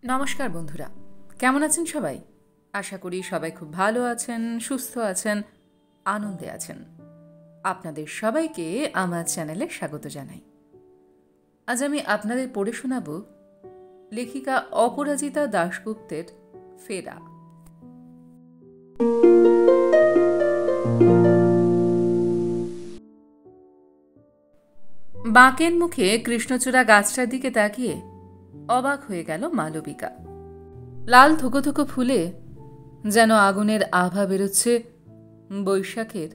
নমস্কার বন্ধুরা, কেমন আছেন সবাই? আশা করি সবাই খুব ভালো আছেন, সুস্থ আছেন, আনন্দে আছেন। আপনাদের সবাইকে আমার চ্যানেলে স্বাগত জানাই। আজ আমি আপনাদের পড়ে শোনাব লেখিকা অপরাজিতা দাশগুপ্তের ফেরা। বাঁকের মুখে কৃষ্ণচূড়া গাছটার দিকে তাকিয়ে অবাক হয়ে গেল মালবিকা। লাল থোকো থোকো ফুলে যেন আগুনের আভা বেরোচ্ছে বৈশাখের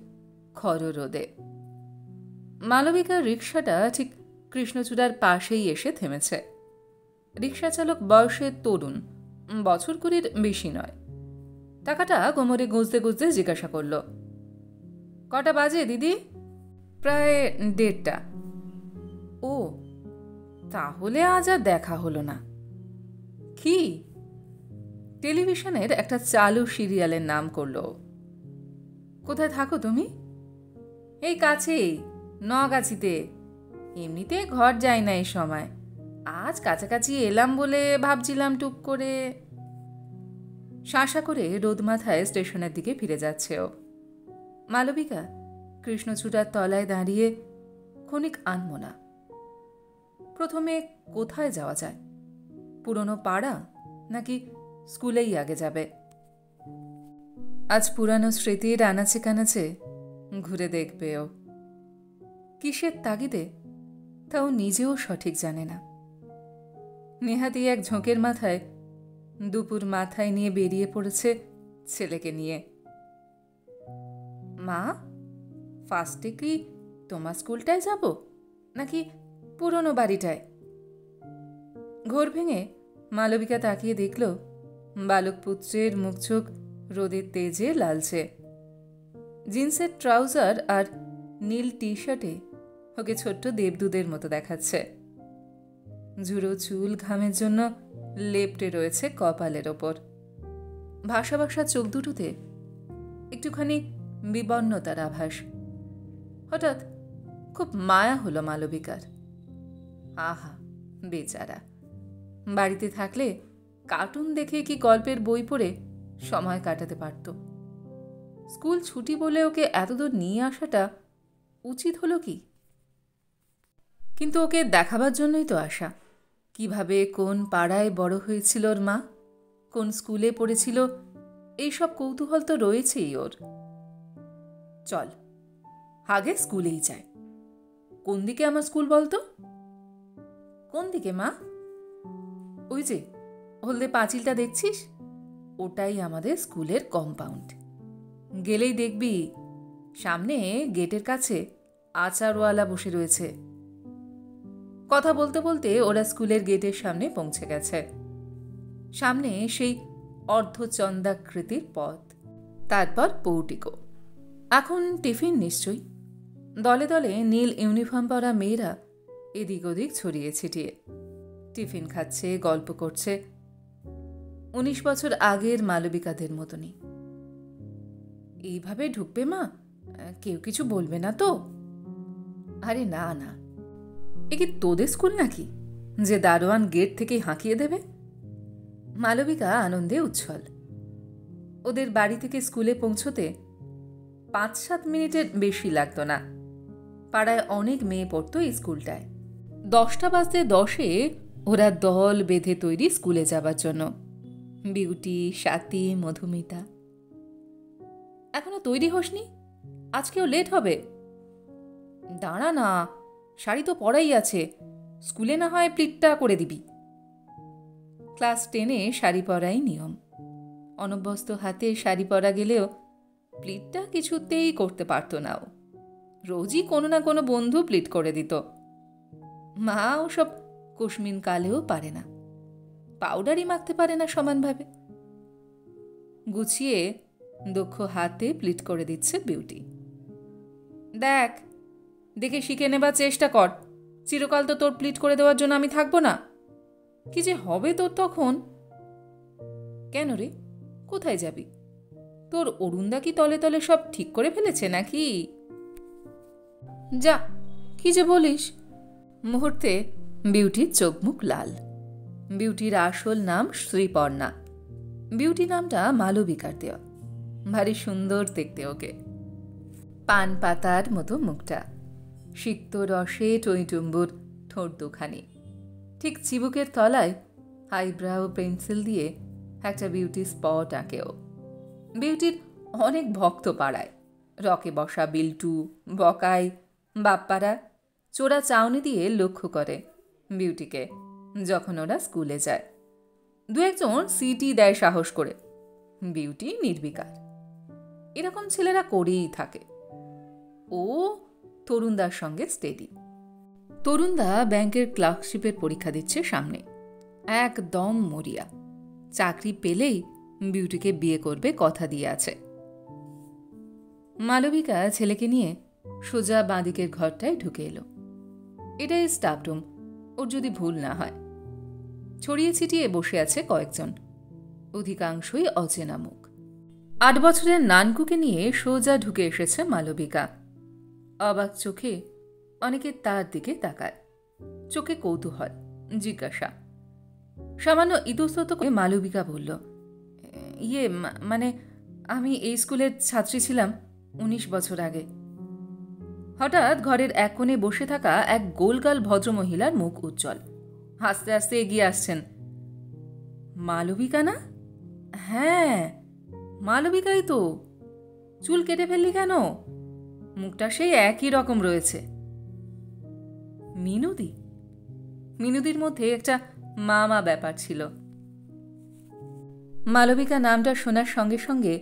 খর রোদে। মালবিকার রিকশাটা ঠিক কৃষ্ণচূড়ার পাশেই এসে থেমেছে। রিকশা চালক বয়সের তরুণ, বছর কুড়ির বেশি নয়। টাকাটা কোমরে গুঁজতে গুঁজতে জিজ্ঞাসা করল, কটা বাজে দিদি? প্রায় 1:30। ও, তাহলে আজ আর দেখা হলো না। কি? টেলিভিশনের একটা চালু সিরিয়ালের নাম করল। কোথায় থাকো তুমি? এই কাছেই, নগাছিতে। এমনিতে ঘর যাই না এই সময়, আজ কাছাকাছি এলাম বলে ভাবছিলাম টুক করে। শাঁসা করে রোদ মাথায় স্টেশনের দিকে ফিরে যাচ্ছে ও। মালবিকা কৃষ্ণচূড়ার তলায় দাঁড়িয়ে ক্ষণিক আনমনা। প্রথমে কোথায় যাওয়া যায়? পুরনো পাড়া নাকি স্কুলেই আগে যাবে? আজ পুরানো স্মৃতির আনাচে কানাচে ঘুরে দেখবে ও। কিসের তাগিদে তাও নিজেও সঠিক জানে না। নেহাতি এক ঝোঁকের মাথায় দুপুর মাথায় নিয়ে বেরিয়ে পড়েছে ছেলেকে নিয়ে। মা, ফার্স্টে কি তোমার স্কুলটায় যাব নাকি পুরনো বাড়িটায়? ঘোর ভেঙে মালবিকা তাকিয়ে দেখল বালক পুত্রের মুখ চোখ রোদের তেজে লালচে। জিন্সের ট্রাউজার আর নীল টি শার্টে ওকে ছোট্ট দেবদূতের মতো দেখাচ্ছে। ঝুড়ো চুল ঘামের জন্য লেপ্টে রয়েছে কপালের ওপর। ভাসা ভাসা চোখ দুটোতে একটুখানি বিবর্ণতার আভাস। হঠাৎ খুব মায়া হলো মালবিকার। আহা, বেচারা, বাড়িতে থাকলে কার্টুন দেখে কি গল্পের বই পড়ে সময় কাটাতে পারত। স্কুল ছুটি বলে ওকে এতদূর নিয়ে আসাটা উচিত হলো কি? কিন্তু ওকে দেখাবার জন্যই তো আসা। কিভাবে কোন পাড়ায় বড় হয়েছিল ওর মা, কোন স্কুলে পড়েছিল, এইসব কৌতূহল তো রয়েছেই ওর। চল, আগে স্কুলেই যায়। কোন দিকে আমার স্কুল বলতো? কোন দিকে মা? ওই যে হলদে পাঁচিলটা দেখছিস, ওটাই আমাদের স্কুলের কম্পাউন্ড। গেলেই দেখবি সামনে গেটের কাছে আচারওয়ালা বসে রয়েছে। কথা বলতে বলতে ওরা স্কুলের গেটের সামনে পৌঁছে গেছে। সামনে সেই অর্ধচন্দ্রাকৃতির পথ, তারপর পৌটিকো। এখন টিফিন নিশ্চয়ই। দলে দলে নীল ইউনিফর্ম পরা মেয়েরা এদিক ওদিক ছড়িয়ে ছিটিয়ে টিফিন খাচ্ছে, গল্প করছে। 19 বছর আগের মালবিকাদের মতনই। এইভাবে ঢুকবে মা? কেউ কিছু বলবে না তো? আরে না না, এ কি তোদের স্কুল নাকি যে দারোয়ান গেট থেকেই হাঁকিয়ে দেবে? মালবিকা আনন্দে উচ্ছল। ওদের বাড়ি থেকে স্কুলে পৌঁছতে 5-7 মিনিটের বেশি লাগতো না। পাড়ায় অনেক মেয়ে পড়তো এই স্কুলটায়। 10টা বাজতে 10-এ ওরা দল বেঁধে তৈরি স্কুলে যাবার জন্য। বিউটি, স্বাতী, মধুমিতা। এখনো তৈরি হসনি? আজকেও লেট হবে। দাঁড়া না, শাড়ি তো পরাই আছে, স্কুলে না হয় প্লিটটা করে দিবি। ক্লাস 10-এ শাড়ি পরাই নিয়ম। অনভ্যস্ত হাতে শাড়ি পরা গেলেও প্লিটটা কিছুতেই করতে পারত না ও। রোজই কোনো না কোনো বন্ধু প্লিট করে দিত। মা ওসব কুসমিন কালেও পারে না, পাউডারই মাখতে পারে না সমানভাবে। গুছিয়ে দক্ষ হাতে প্লিট করে দিচ্ছে বিউটি। দেখ, দেখে শিখে নেবার চেষ্টা কর। চিরকাল তো তোর প্লিট করে দেওয়ার জন্য আমি থাকবো না। কি যে হবে তোর তখন? কেন রে, কোথায় যাবি? তোর অরুণদা কি তলে তলে সব ঠিক করে ফেলেছে নাকি? যা, কি যে বলিস। মুহূর্তে বিউটির চোখ মুখ লাল। বিউটির আসল নাম শ্রীপর্ণা। বিউটি নামটা মালবিকার দেওয়া। ভারী সুন্দর দেখতে ওকে। পান পাতার মতো মুখটা, সিক্ত রসে টইটুম্বুর ঠোঁট দুখানি, ঠিক চিবুকের তলায় আইব্রাও পেন্সিল দিয়ে একটা বিউটি স্পট আঁকেও। বিউটির অনেক ভক্ত পাড়ায়। রকে বসা বিল্টু, বকাই, বাপ্পারা চোরা চাউনি দিয়ে লক্ষ্য করে বিউটিকে যখন ওরা স্কুলে যায়। দু একজন সিটি দেয় সাহস করে। বিউটি নির্বিকার। এরকম ছেলেরা করেই থাকে। ও তরুণদার সঙ্গে স্টেডি। তরুণদা ব্যাংকের ক্লার্কশিপের পরীক্ষা দিচ্ছে সামনে। একদম মরিয়া। চাকরি পেলেই বিউটিকে বিয়ে করবে কথা দিয়ে আছে। মালবিকা ছেলেকে নিয়ে সোজা বাঁদিকের ঘরটায় ঢুকে এলো। এটাই স্টাফরুম, ওর যদি ভুল না হয়। ছড়িয়ে ছিটিয়ে বসে আছে কয়েকজন, অধিকাংশই অচেনা মুখ। 8 বছরের নানকুকে নিয়ে সোজা ঢুকে এসেছে মালবিকা। অবাক চোখে অনেকে তার দিকে তাকায়। চোখে কৌতূহল, জিজ্ঞাসা। সামান্য ইতস্তত করে মালবিকা বলল, মানে আমি এই স্কুলের ছাত্রী ছিলাম 19 বছর আগে। হঠাৎ ঘরের এক কোণে বসে থাকা এক গোলগাল ভদ্রমহিলার মুখ উজ্জ্বল। হাসতে হাসতে এগিয়ে আসছেন। মালবিকা না? হ্যাঁ, মালবিকাই তো। চুল কেটে ফেললি কেন? মুখটা সেই একই রকম রয়েছে। মিনুদি? মিনুদির মধ্যে একটা মামা ব্যাপার ছিল। মালবিকা নামটা শোনার সঙ্গে সঙ্গে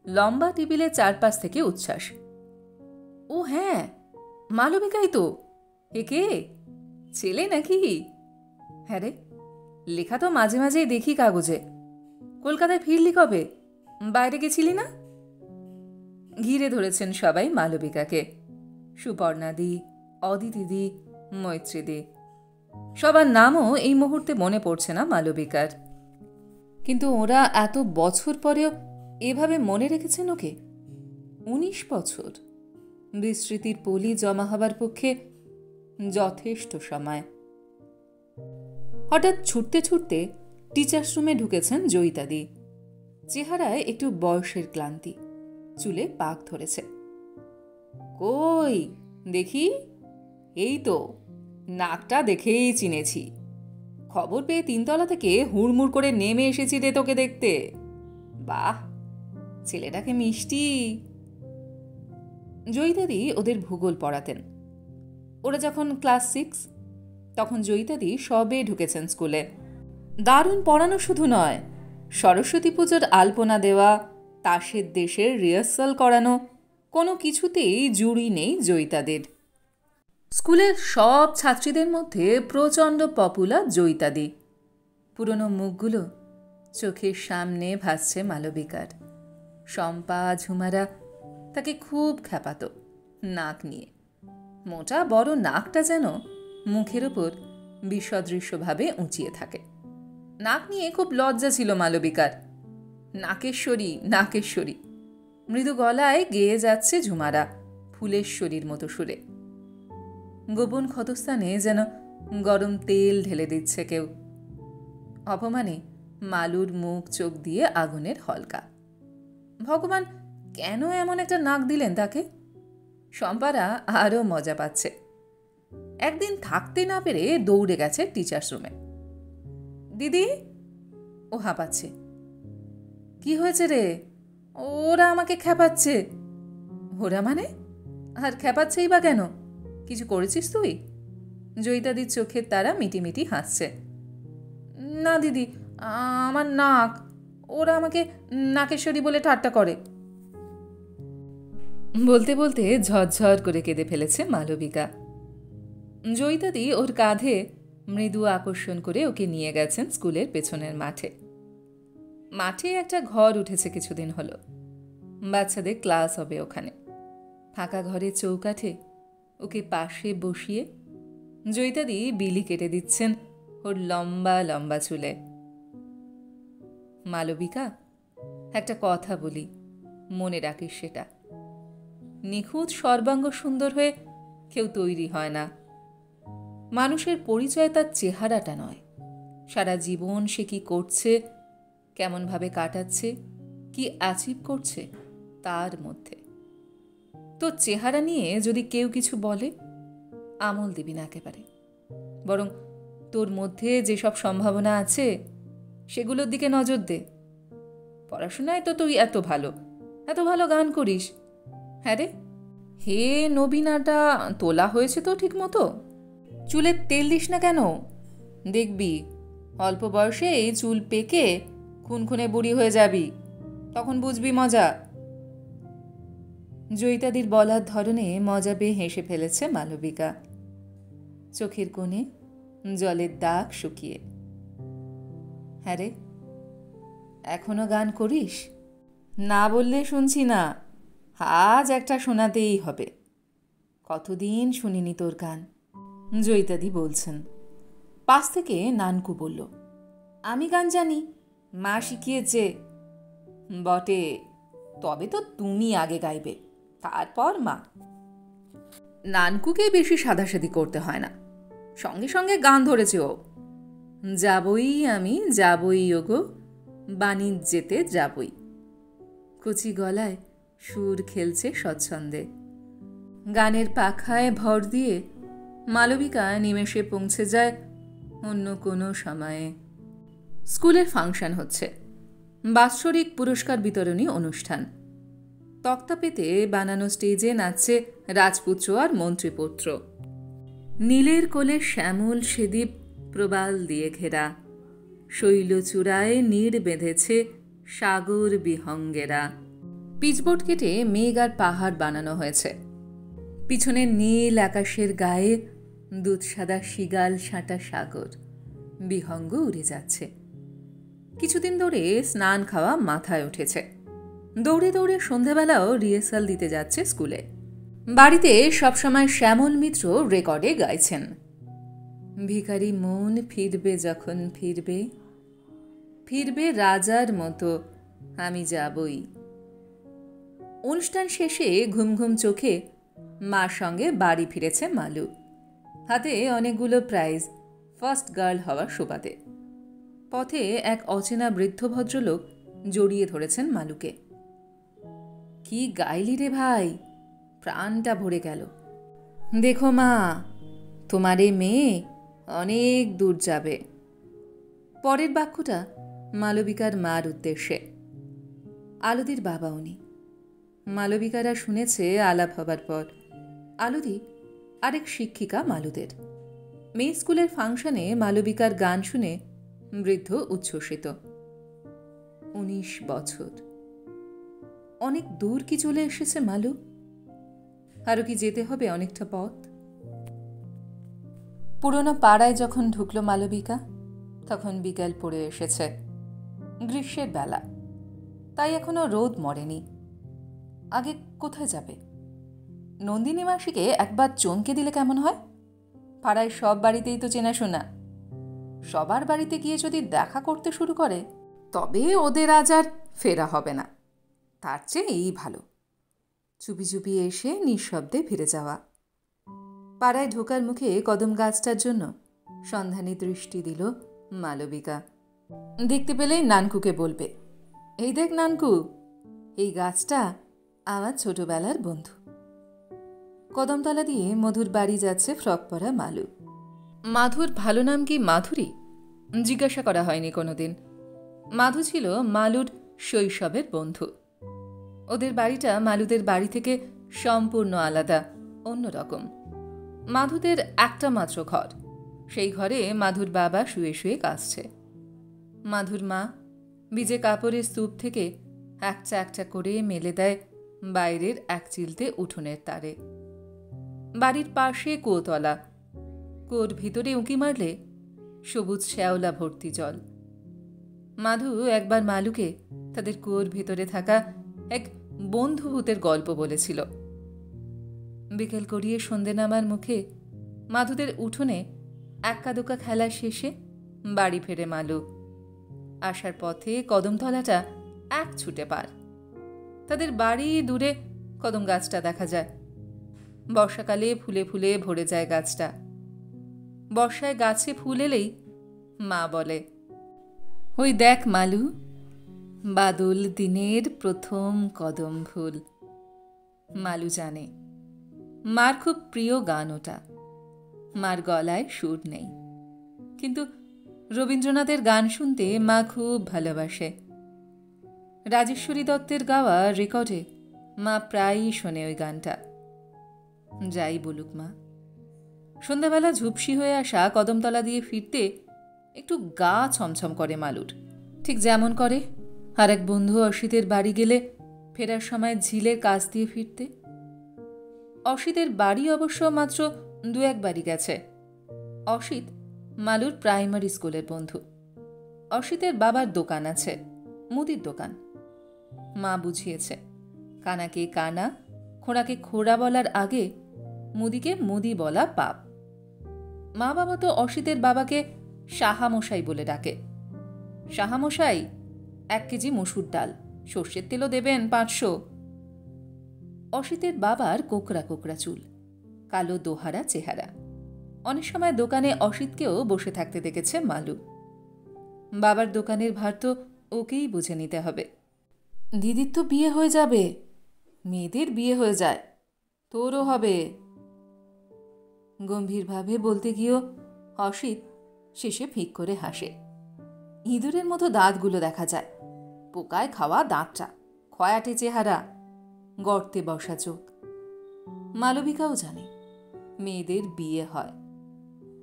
লম্বা টেবিলের চারপাশ থেকে উচ্ছ্বাস। ও হ্যাঁ, মালবিকাই তো। একে ছেলে নাকি? হ্যাঁ রে, লেখা তো মাঝে মাঝেই দেখি কাগজে। কলকাতায় ফিরলি কবে? বাইরে গেছিলি না? ঘিরে ধরেছেন সবাই মালবিকাকে। সুপর্ণাদি, অদিতিদি, মৈত্রীদি। সবার নামও এই মুহূর্তে মনে পড়ছে না মালবিকার। কিন্তু ওরা এত বছর পরেও এভাবে মনে রেখেছেন ওকে। 19 বছর। বিস্মৃতির পলি জমা হবার পক্ষে যথেষ্ট সময়। হঠাৎ ছুটতে ছুটতে টিচার্স রুমে ঢুকেছেন জয়িতাদি। চেহারায় একটু বয়সের ক্লান্তি, চুলে পাক ধরেছে। কই দেখি? এই তো, নাকটা দেখেই চিনেছি। খবর পেয়ে 3 তলা থেকে হুড়মুড় করে নেমে এসেছি রে তোকে দেখতে। বাহ, ছেলেটাকে মিষ্টি। জয়িতাদি ওদের ভূগোল পড়াতেন। ওরা যখন ক্লাস 6, তখন জয়িতাদি সবে ঢুকেছেন স্কুলে। দারুণ পড়ানো শুধু নয়, সরস্বতী পুজোর আলপনা দেওয়া, তাসের দেশের রিহার্সাল করানো, কোনো কিছুতেই জুড়ি নেই জয়িতাদের। স্কুলের সব ছাত্রীদের মধ্যে প্রচণ্ড পপুলার জয়িতাদি। পুরনো মুখগুলো চোখের সামনে ভাসছে মালবিকার। শম্পা, ঝুমারা তাকে খুব খ্যাপাতো নাক নিয়ে। মোটা বড় নাকটা যেন মুখের ওপর বিসদৃশ্যভাবে উঁচিয়ে থাকে। নাক নিয়ে খুব লজ্জা ছিল মালবিকার। নাকেশ্বরী, নাকেশ্বরী। মৃদু গলায় গেয়ে যাচ্ছে ঝুমারা ফুলেশ্বরীর মতো সুরে। গোপন ক্ষতস্থানে যেন গরম তেল ঢেলে দিচ্ছে কেউ। অপমানে মালুর মুখ চোখ দিয়ে আগুনের হলকা। ভগবান কেন এমন একটা নাক দিলেন তাকে? শম্পারা আরও মজা পাচ্ছে। একদিন থাকতে না পেরে দৌড়ে গেছে টিচার্স রুমে। দিদি, ও হাঁপাচ্ছে। কি হয়েছে রে? ওরা আমাকে খেপাচ্ছে। ওরা মানে? আর খেপাচ্ছেই বা কেন? কিছু করেছিস তুই? জয়িতাদির চোখের তারা মিটিমিটি হাসছে। না দিদি, আমার নাক। ওরা আমাকে নাকেশ্বরী বলে ঠাট্টা করে। বলতে বলতে ঝরঝর করে কেঁদে ফেলেছে মালবিকা। জয়িতাদি ওর কাঁধে মৃদু আকর্ষণ করে ওকে নিয়ে গেছেন স্কুলের পেছনের মাঠে। মাঠে একটা ঘর উঠেছে কিছুদিন হলো। বাচ্চাদের ক্লাস হবে ওখানে। ফাঁকা ঘরের চৌকাঠে ওকে পাশে বসিয়ে জয়িতাদি বিলি কেটে দিচ্ছেন ওর লম্বা লম্বা চুলে। মালবিকা, একটা কথা বলি, মনে রাখিস সেটা। নিখুঁত সর্বাঙ্গ সুন্দর হয়ে কেউ তৈরি হয় না। মানুষের পরিচয় তার চেহারাটা নয়, সারা জীবন সে কি করছে, কেমনভাবে কাটাচ্ছে, কি অ্যাচিভ করছে তার মধ্যে। তোর চেহারা নিয়ে যদি কেউ কিছু বলে, আমল দিবি না একেবারে, বরং তোর মধ্যে যেসব সম্ভাবনা আছে সেগুলোর দিকে নজর দে। পড়াশোনায় তো তুই এত ভালো গান করিস। হ্যাঁ রে, হে নবীনাটা তোলা হয়েছে তো ঠিক মতো? চুলে তেল দিস না কেন? দেখবি অল্প বয়সে এই চুল পেকে খুনখুনে বুড়ি হয়ে যাবি, তখন বুঝবি মজা। জয়িতাদির বলার ধরনে মজা পেয়ে হেসে ফেলেছে মালবিকা, চোখের কোণে জলের দাগ শুকিয়ে। হ্যাঁ রে, এখনো গান করিস? না বললে শুনছি না, আজ একটা শোনাতেই হবে। কতদিন শুনিনি তোর গান। জয়িতাদি বলছেন। পাশ থেকে নানকু বলল, আমি গান জানি, মা শিখিয়েছে। বটে, তবে তো তুমি আগে গাইবে, তারপর মা। নানকুকে বেশি সাধাসাধি করতে হয় না, সঙ্গে সঙ্গে গান ধরেছে ও। যাবই আমি, যাবই ওগো, বাণিজ্যেতে যাবই। কচি গলায় সুর খেলছে স্বচ্ছন্দে। গানের পাখায় ভর দিয়ে মালবিকা নিমেষে পৌঁছে যায় অন্য কোনো সময়ে। স্কুলের ফাংশন হচ্ছে, বাৎসরিক পুরস্কার বিতরণী অনুষ্ঠান। তক্তা পেতে বানানো স্টেজে নাচছে রাজপুত্র আর মন্ত্রীপুত্র। নীলের কোলে শ্যামল সেদীপ প্রবাল দিয়ে ঘেরা, শৈলচূড়ায় নীড় বেঁধেছে সাগর বিহঙ্গেরা। পিচবোর্ড কেটে মেঘ আর পাহাড় বানানো হয়েছে। পিছনে নীল আকাশের গায়ে দুধসাদা শিগাল সাঁটা সাগর, বিহঙ্গ উড়ে যাচ্ছে। কিছুদিন ধরে স্নান খাওয়া মাথায় উঠেছে। দৌড়ে দৌড়ে সন্ধ্যাবেলাও রিহার্সাল দিতে যাচ্ছে স্কুলে। বাড়িতে সবসময় শ্যামল মিত্র রেকর্ডে গাইছেন, ভিখারি মন ফিরবে যখন ফিরবে, ফিরবে রাজার মতো আমি যাবই। অনুষ্ঠান শেষে ঘুম ঘুম চোখে মার সঙ্গে বাড়ি ফিরেছে মালু, হাতে অনেকগুলো প্রাইজ, ফার্স্ট গার্ল হওয়ার সুবাদে। পথে এক অচেনা বৃদ্ধ ভদ্রলোক জড়িয়ে ধরেছেন মালুকে। কি গাইলি রে ভাই, প্রাণটা ভরে গেল। দেখো মা, তোমার এই মেয়ে অনেক দূর যাবে। পরের বাক্যটা মালবিকার মার উদ্দেশ্যে। আলুদির বাবা উনি। মালবিকারা শুনেছে আলাপ হবার পর। আলুদি আরেক শিক্ষিকা মালুদের। মেয়ে স্কুলের ফাংশনে মালবিকার গান শুনে বৃদ্ধ উচ্ছ্বসিত। 19 বছর, অনেক দূর কি চলে এসেছে মালু? আরো কি যেতে হবে অনেকটা পথ? পুরনো পাড়ায় যখন ঢুকলো মালবিকা, তখন বিকাল পড়ে এসেছে, গ্রীষ্মের বেলা, তাই এখনো রোদ মরেনি। আগে কোথায় যাবে? নন্দিনী মাসিকে একবার চমকে দিলে কেমন হয়? পাড়ায় সব বাড়িতেই তো চেনাশোনা, সবার বাড়িতে গিয়ে যদি দেখা করতে শুরু করে, তবে ওদের আজ আর ফেরা হবে না। তার চেয়ে এই ভালো, চুপি চুপি এসে নিঃশব্দে ফিরে যাওয়া। পাড়ায় ঢোকার মুখে কদম গাছটার জন্য সন্ধানী দৃষ্টি দিল মালবিকা। দেখতে পেলেই নানকুকে বলবে, এই দেখ নানকু, এই গাছটা আমার ছোটবেলার বন্ধু। কদমতলা দিয়ে মধুর বাড়ি যাচ্ছে ফ্রক পরা মালু। মাধুর ভালো নাম কি মাধুরী? জিজ্ঞাসা করা হয়নি কোনোদিন। মাধু ছিল মালুর শৈশবের বন্ধু। ওদের বাড়িটা মালুদের বাড়ি থেকে সম্পূর্ণ আলাদা, অন্যরকম। মাধুদের একটা মাত্র ঘর, সেই ঘরে মাধুর বাবা শুয়ে শুয়ে কাঁদছে। মাধুর মা ভিজে কাপড়ের স্তূপ থেকে একটা একটা করে মেলে দেয় বাইরের এক চিলতে উঠোনের তারে। বাড়ির পাশে কুয়োতলা, কুয়োর ভিতরে উঁকি মারলে সবুজ শ্যাওলা ভর্তি জল। মাধু একবার মালুকে তাদের কুয়োর ভিতরে থাকা এক বন্ধুভূতের গল্প বলেছিল। বিকেল করিয়ে সন্ধে নামার মুখে মাধুদের উঠোনে এক্কা দোকা খেলা শেষে বাড়ি ফেরে মালু। আসার পথে কদমতলাটা এক ছুটে পার। তাদের বাড়ি দূরে কদম গাছটা দেখা যায়। বর্ষাকালে ফুলে ফুলে ভরে যায় গাছটা। বর্ষায় গাছে ফুল এলেই মা বলে, ওই দেখ মালু, বাদল দিনের প্রথম কদম ফুল। মালু জানে মার খুব প্রিয় গান ওটা। মার গলায় সুর নেই, কিন্তু রবীন্দ্রনাথের গান শুনতে মা খুব ভালোবাসে। রাজেশ্বরী দত্তের গাওয়া রেকর্ডে মা প্রায়ই শোনে ওই গানটা। যাই বলুক মা, সন্ধ্যাবেলা ঝুপসি হয়ে আসা কদমতলা দিয়ে ফিরতে একটু গা ছমছম করে মালুর, ঠিক যেমন করে আর এক বন্ধু অসিতের বাড়ি গেলে ফেরার সময় ঝিলের কাছ দিয়ে ফিরতে। অসিতের বাড়ি অবশ্য মাত্র 2-1 বাড়ি গেছে। অসিত মালুর প্রাইমারি স্কুলের বন্ধু। অসিতের বাবার দোকান আছে, মুদির দোকান। মা বুঝিয়েছে, কানাকে কানা, খোঁড়াকে খোঁড়া বলার আগে মুদিকে মুদি বলা পাপ। মা বাবা তো অসিতের বাবাকে সাহামশাই বলে ডাকে। সাহামশাই 1 কেজি মসুর ডাল, সর্ষের তেলও দেবেন 500। অসিতের বাবার কোকড়া কোকড়া চুল, কালো দোহারা চেহারা। অনেক সময় দোকানে অসিতকেও বসে থাকতে দেখেছে মালু। বাবার দোকানের ভার তো ওকেই বুঝে নিতে হবে। দিদির তো বিয়ে হয়ে যাবে, মেয়েদের বিয়ে হয়ে যায়, তোরও হবে। গম্ভীরভাবে বলতে গিয়েও অসিত শেষে ফিক করে হাসে। ইঁদুরের মতো দাঁতগুলো দেখা যায়, পোকায় খাওয়া দাঁতটা, খয়াটে চেহারা, গর্তে বসা চোখ। মালবিকাও জানে মেয়েদের বিয়ে হয়,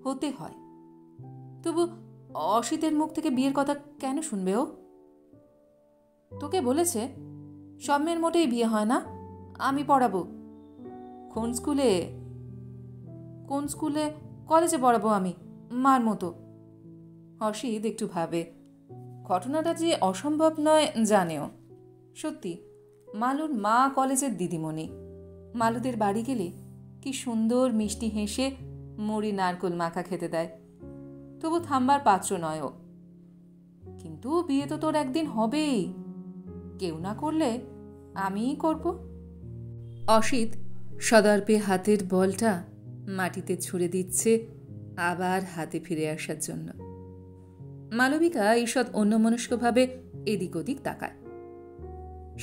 হতে হয়। তবু অসিতের মুখ থেকে বিয়ের কথা কেন শুনবে ও? তোকে বলেছে সব মেয়ের মোটেই বিয়ে হয় না, আমি পড়াবো। কোন স্কুলে? কোন স্কুলে? কলেজে পড়াবো আমি, মার মতো। অসিত একটু ভাবে। ঘটনাটা যে অসম্ভব নয় জানেও। সত্যি, মালুর মা কলেজের দিদিমণি। মালুদের বাড়ি গেলে কি সুন্দর মিষ্টি হেসে মুড়ি নারকোল মাখা খেতে দেয়। তবু থামবার পাত্র নয় ও। কিন্তু বিয়ে তো তোর একদিন হবেই, কেউ না করলে আমিই করব। অসিত সদর্পে হাতের বলটা মাটিতে ছুঁড়ে দিচ্ছে আবার হাতে ফিরে আসার জন্য। মালবিকা ঈষৎ অন্যমনস্কভাবে এদিক ওদিক তাকায়।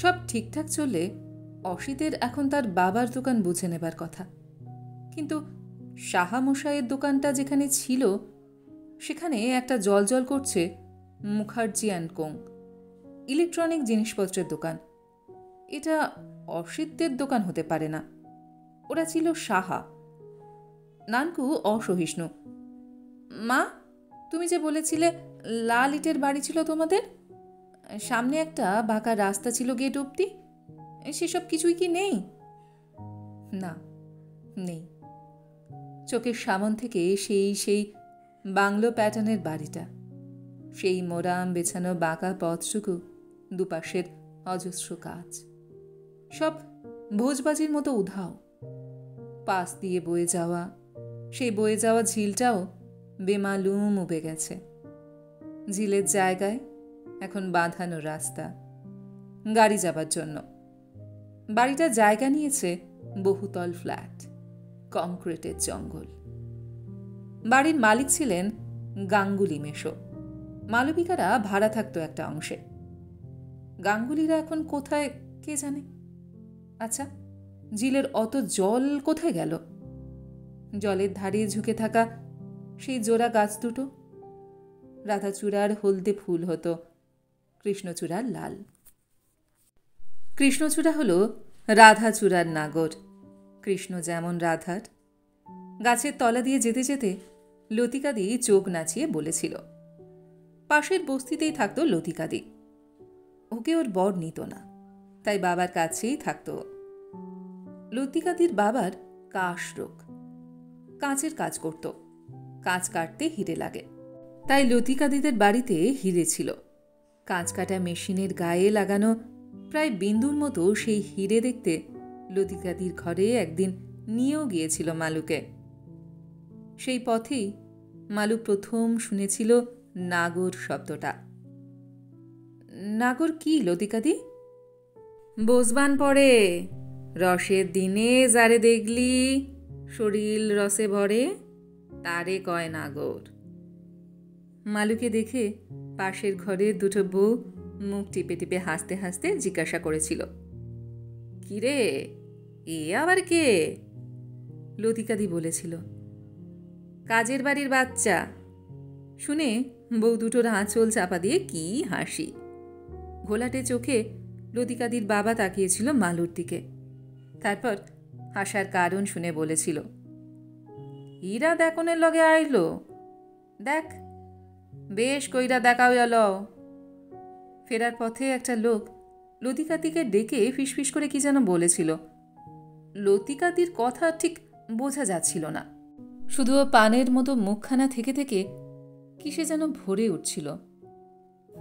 সব ঠিকঠাক চললে অসিতের এখন তার বাবার দোকান বুঝে নেবার কথা। কিন্তু সাহামশাইয়ের দোকানটা যেখানে ছিল সেখানে একটা জল করছে মুখার্জি অ্যান্ড কোং, ইলেকট্রনিক জিনিসপত্রের দোকান। এটা অসিতদের দোকান হতে পারে না। ওরা ছিল সাহা। নানকু অসহিষ্ণু। মা, তুমি যে বলেছিলে লাল ইটের বাড়ি ছিল তোমাদের, সামনে একটা বাঁকা রাস্তা ছিল গেট অব্দি, সেসব কিছুই কি নেই? না, নেই। চোখের সামন থেকে সেই বাংলো প্যাটার্নের বাড়িটা, সেই মোরাম বেছানো বাঁকা পথটুকু, দুপাশের অজস্র কাজ, সব ভোজবাজির মতো উধাও। পাশ দিয়ে বয়ে যাওয়া সেই বয়ে যাওয়া ঝিলটাও বেমালুম উবে গেছে। ঝিলের জায়গায় এখন বাঁধানো রাস্তা গাড়ি যাবার জন্য। বাড়িটা জায়গা নিয়েছে বহুতল ফ্ল্যাট, কংক্রিটের জঙ্গল। বাড়ির মালিক ছিলেন গাঙ্গুলি মেশো। মালবিকারা ভাড়া থাকতো একটা অংশে। গাঙ্গুলিরা এখন কোথায় কে জানে। আচ্ছা, ঝিলের অত জল কোথায় গেল? জলের ধারে ঝুঁকে থাকা সেই জোড়া গাছ দুটো, রাধাচূড়ার হলদে ফুল হতো, কৃষ্ণচূড়ার লাল। কৃষ্ণচূড়া হলো রাধাচূড়ার নাগর। কৃষ্ণ যেমন রাধার। গাছের তলা দিয়ে যেতে যেতে লতিকাদি চোখ নাচিয়ে বলেছিল, পাশের বস্তিতেই থাকতো লতিকাদি। ওকে ওর বর নিত না, তাই বাবার কাছেই থাকতো। লতিকাদির বাবার কাশ রোগ, কাঁচের কাজ করত। কাঁচ কাটতে হিরে লাগে, তাই লতিকাদিদের বাড়িতে হিরে ছিল। কাঁচ কাটা মেশিনের গায়ে লাগানো প্রায় বিন্দুর মতো সেই হিরে দেখতে লতিকাদির ঘরে একদিন নিয়েও গিয়েছিল মালুকে। সেই পথেই মালু প্রথম শুনেছিল নাগর শব্দটা। নাগর কি লতিকাদি? বসবান পড়ে রসের দিনে যারে দেখলি শরীর রসে ভরে, তারে কয় নাগর। মালুকে দেখে পাশের ঘরে দুটো বউ মুখ টিপে টিপে হাসতে হাসতে জিজ্ঞাসা করেছিল, কিরে, এ আবার কে? লতিকাদি বলেছিল, কাজের বাড়ির বাচ্চা। শুনে বউ দুটোর আঁচল চাপা দিয়ে কি হাসি। ঘোলাটে চোখে লতিকাদির বাবা তাকিয়েছিল মালুর দিকে। তারপর হাসার কারণ শুনে বলেছিল, ইরা দেখনের লগে আইল, দেখ বেশ কইরা দেখা হইয়াল। ফেরার পথে একটা লোক লতিকাদিকে ডেকে ফিসফিস করে কি যেন বলেছিল। লতিকাদির কথা ঠিক বোঝা যাচ্ছিল না, শুধু পানের মতো মুখখানা থেকে থেকে কিসে যেন ভরে উঠছিল।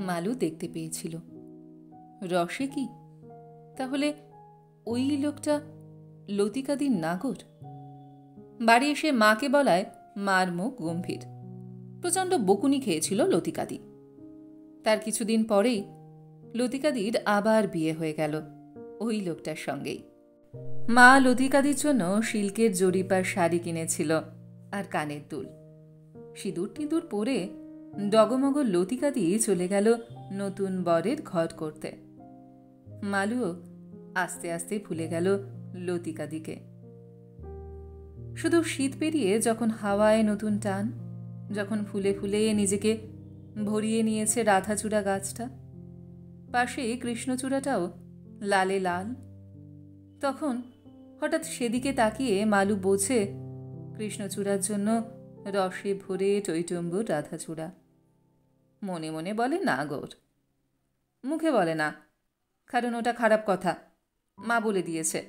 মালু দেখতে পেয়েছিল রসে কি তাহলে ওই লোকটা লতিকাদির নাগর। বাড়ি এসে মাকে বলায় মার মুখ গম্ভীর। প্রচণ্ড বকুনি খেয়েছিল লতিকাদি। তার কিছুদিন পরেই লতিকাদির আবার বিয়ে হয়ে গেল ওই লোকটার সঙ্গেই। মা লতিকাদির জন্য সিল্কের জরিপার শাড়ি কিনেছিল আর কানের দুল। সিঁদুর টিঁদুর পরে ডগমগ লতিকাদি চলে গেল নতুন বরের ঘর করতে। মালুও আস্তে আস্তে ভুলে গেল লতিকাদিকে। শুধু শীত পেরিয়ে যখন হাওয়ায় নতুন টান, যখন ফুলে ফুলে নিজেকে ভরিয়ে নিয়েছে রাধাচূড়া গাছটা, পাশে কৃষ্ণচূড়াটাও লালে লাল, তখন হঠাৎ সেদিকে তাকিয়ে মালু বোঝে কৃষ্ণচূড়ার জন্য রসে ভরে টইটম্বুর রাধাচূড়া। মনে মনে বলে নাগর, মুখে বলে না, কারণ ওটা খারাপ কথা, মা বলে দিয়েছে।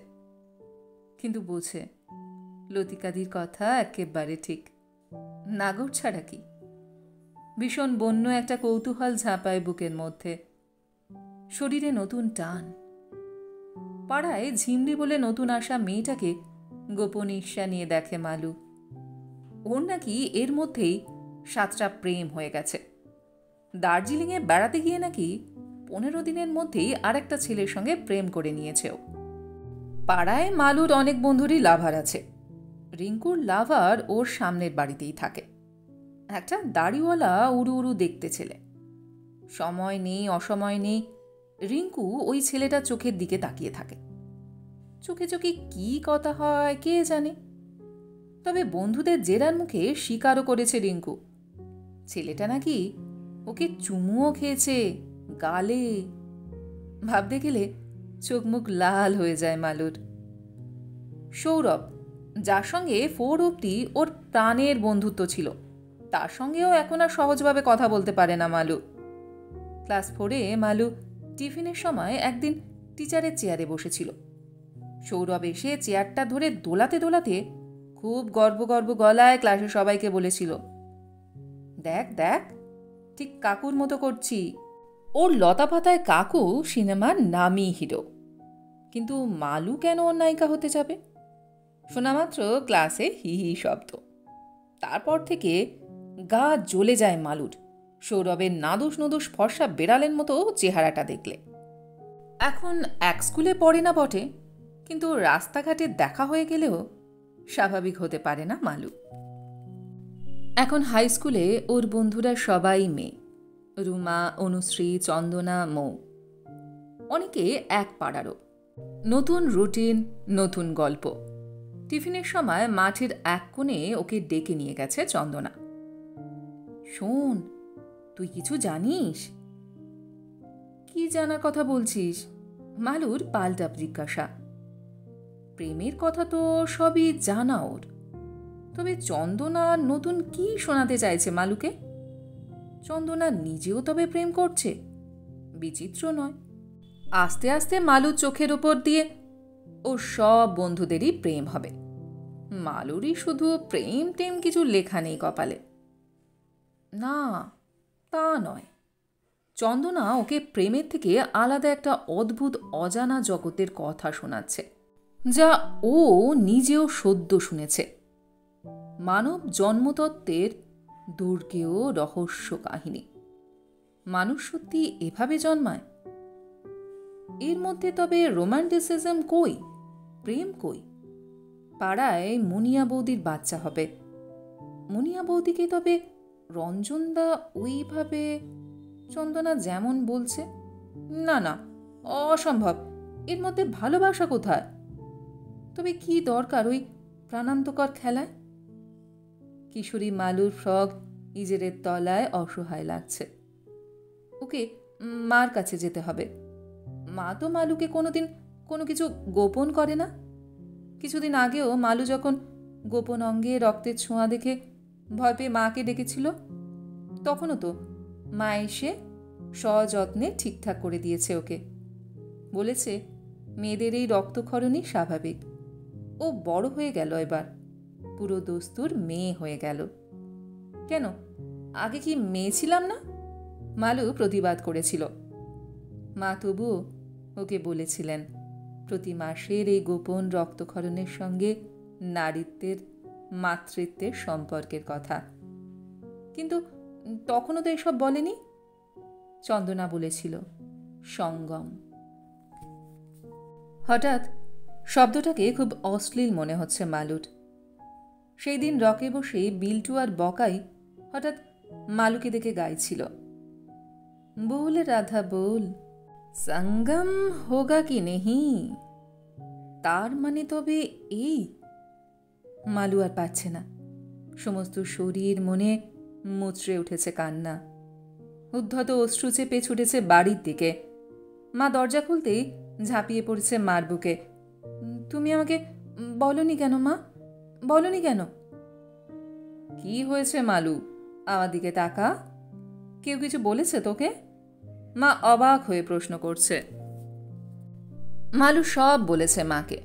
কিন্তু বোঝে লতিকাদির কথা একেবারে ঠিক, নাগর ছাড়া কি। ভীষণ বন্য একটা কৌতূহল ঝাঁপায় বুকের মধ্যে, শরীরে নতুন টান। পাড়ায় ঝিমরি বলে নতুন আসা মেয়েটাকে গোপন ঈর্ষা নিয়ে দেখে মালু। ওর নাকি এর মধ্যেই 7টা প্রেম হয়ে গেছে। দার্জিলিংয়ে বেড়াতে গিয়ে নাকি 15 দিনের মধ্যেই আরেকটা ছেলের সঙ্গে প্রেম করে নিয়েছে ও। পাড়ায় মালুর অনেক বন্ধুরই লাভার আছে। রিঙ্কুর লাভার ওর সামনের বাড়িতেই থাকে, একটা দাড়িওয়ালা উড়ু উড়ু দেখতে ছেলে। সময় নেই অসময় নেই, রিঙ্কু ওই ছেলেটা চোখের দিকে তাকিয়ে থাকে। চোখে চোখে কি কথা হয় কে জানে। তবে বন্ধুদের জেরার মুখে স্বীকারও করেছে রিঙ্কু, ছেলেটা নাকি ওকে চুমুও খেয়েছে গালে। ভাবতে গেলে চোখ মুখ লাল হয়ে যায় মালুর। সৌরভ, যার সঙ্গে 4 অবধি ওর প্রাণের বন্ধুত্ব ছিল, তার সঙ্গেও এখন আর সহজভাবে কথা বলতে পারে না মালু। ক্লাস 4-এ মালু টিফিনের সময় একদিন টিচারের চেয়ারে বসেছিল। সৌরভ এসে চেয়ারটা ধরে দোলাতে দোলাতে খুব গর্ব গর্ব গলায় ক্লাসে সবাইকে বলেছিল, দেখ দেখ ঠিক কাকুর মতো করছি। ওর লতা পাতায় কাকু সিনেমার নামই হিরো, কিন্তু মালু কেন ওর নায়িকা হতে যাবে? শোনামাত্র ক্লাসে হি হি শব্দ। তারপর থেকে গা জ্বলে যায় মালুর সৌরভের নাদুস নদুস ফর্সা বেড়ালের মতো চেহারাটা দেখলে। এখন এক স্কুলে পড়ে না বটে, কিন্তু রাস্তাঘাটে দেখা হয়ে গেলেও স্বাভাবিক হতে পারে না মালু। এখন হাই স্কুলে ওর বন্ধুরা সবাই মেয়ে, রুমা, অনুশ্রী, চন্দনা, মৌ। অনেকে এক পাড়ারও। নতুন রুটিন, নতুন গল্প। টিফিনের সময় মাঠের এক কোণে ওকে ডেকে নিয়ে গেছে চন্দনা। শোন, তুই কিছু জানিস? কি জানার কথা বলছিস? মালুর পাল্টা জিজ্ঞাসা। প্রেমের কথা তো সবই জানা ওর, তবে চন্দনা নতুন কি শোনাতে চাইছে মালুকে? চন্দনা নিজেও তবে প্রেম করছে, বিচিত্র নয়। আস্তে আস্তে মালুর চোখের ওপর দিয়ে ওর সব বন্ধুদেরই প্রেম হবে। মালুরই শুধু প্রেম টেম কিছু লেখা নেই কপালে। না, তা নয়। চন্দনা ওকে প্রেমের থেকে আলাদা একটা অদ্ভুত অজানা জগতের কথা শোনাচ্ছে, যা ও নিজেও সদ্য শুনেছে। মানব জন্মতত্ত্বের দুর্গেয় রহস্য কাহিনী। মানুষ সত্যি এভাবে জন্মায়? এর মধ্যে তবে রোমান্টিসিজম কই, প্রেম কই? পাড়ায় মুনিয়া বৌদির বাচ্চা হবে, মুনিয়া বৌদিকে তবে রঞ্জনদা ওইভাবে চন্দনা যেমন বলছে, না না, অসম্ভব, এর মধ্যে ভালোবাসা কোথায়? তবে কি দরকার ওই প্রাণান্তকর খেলায়? কিশোরী মালুর ফ্রক ইজেরের তলায় অসহায় লাগছে। ওকে মার কাছে যেতে হবে। মা তো মালুকে কোনোদিন কোনো কিছু গোপন করে না। কিছুদিন আগেও মালু যখন গোপন অঙ্গে রক্তের ছোঁয়া দেখে ভয় পেয়ে মাকে ডেকেছিল, তখনও তো মা এসে সযত্নে ঠিকঠাক করে দিয়েছে ওকে। বলেছে মেয়েদের এই রক্তক্ষরণই স্বাভাবিক। ও বড় হয়ে গেল, এবার পুরো দস্তুর মেয়ে হয়ে গেল। কেন, আগে কি মেয়ে ছিলাম না? মালু প্রতিবাদ করেছিল। মা তবুও ওকে বলেছিলেন প্রতি মাসের এই গোপন রক্তক্ষরণের সঙ্গে নারীত্বের মাতৃত্বের সম্পর্কের কথা। কিন্তু তখনও তো এসব বলেনি। চন্দনা বলেছিল সঙ্গম। হঠাৎ শব্দটাকে খুব অশ্লীল মনে হচ্ছে মালুর। সেই দিন রকে বসে বিল্টু আর বকাই হঠাৎ মালুকে দেখে গাইছিল, बोल राधा बोल সঙ্গম হোগা কি নেহি। তার মানে তবে এই? মালু আর পাচ্ছে না। সমস্ত শরীর মনে মুচড়ে উঠেছে কান্না। উদ্ধত অশ্রু চেপে ছুটেছে বাড়ির দিকে। মা দরজা খুলতেই ঝাঁপিয়ে পড়েছে মার বুকে। তুমি আমাকে বলনি কেন মা, বলনি কেন? কি হয়েছে মালু, আমার দিকে তাকা। কেউ কিছু বলেছে তোকে? মা অবাক হয়ে প্রশ্ন করছে। মালু সব বলেছে মাকে,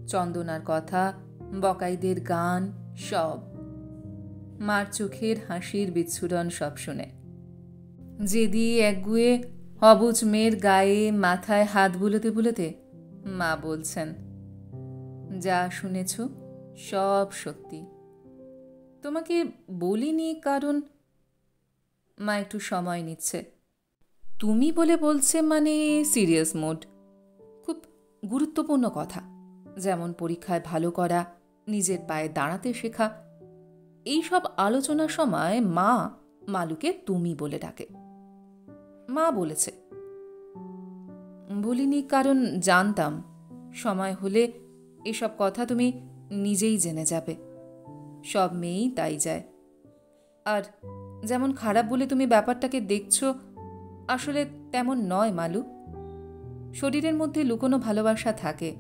চন্দনার কথা, বকাইদের গান, সব। মার চোখের হাসির বিচ্ছুরণ সব শুনে। জেদি একগুয়ে অবুজ মেয়ের গায়ে মাথায় হাত বুলোতে বুলোতে মা বলছেন, যা শুনেছ সব সত্যি। তোমাকে বলিনি কারণ। মা একটু সময় নিচ্ছে। তুমি বলে বলছে মানে সিরিয়াস মোড। খুব গুরুত্বপূর্ণ কথা, যেমন পরীক্ষায় ভালো করা, নিজের পায়ে দাঁড়াতে শেখা। এই সব আলোচনার সময় মা মালুকে তুমি বলে ডাকে। মা বলেছে, বলিনি কারণ জানতাম সময় হলে এসব কথা তুমি নিজেই জেনে যাবে। সব মেয়েই তাই যায়। আর যেমন খারাপ বলে তুমি ব্যাপারটাকে দেখছ, আসলে তেমন নয় মালু। শরীরের মধ্যে লুকোনো ভালোবাসা থাকে।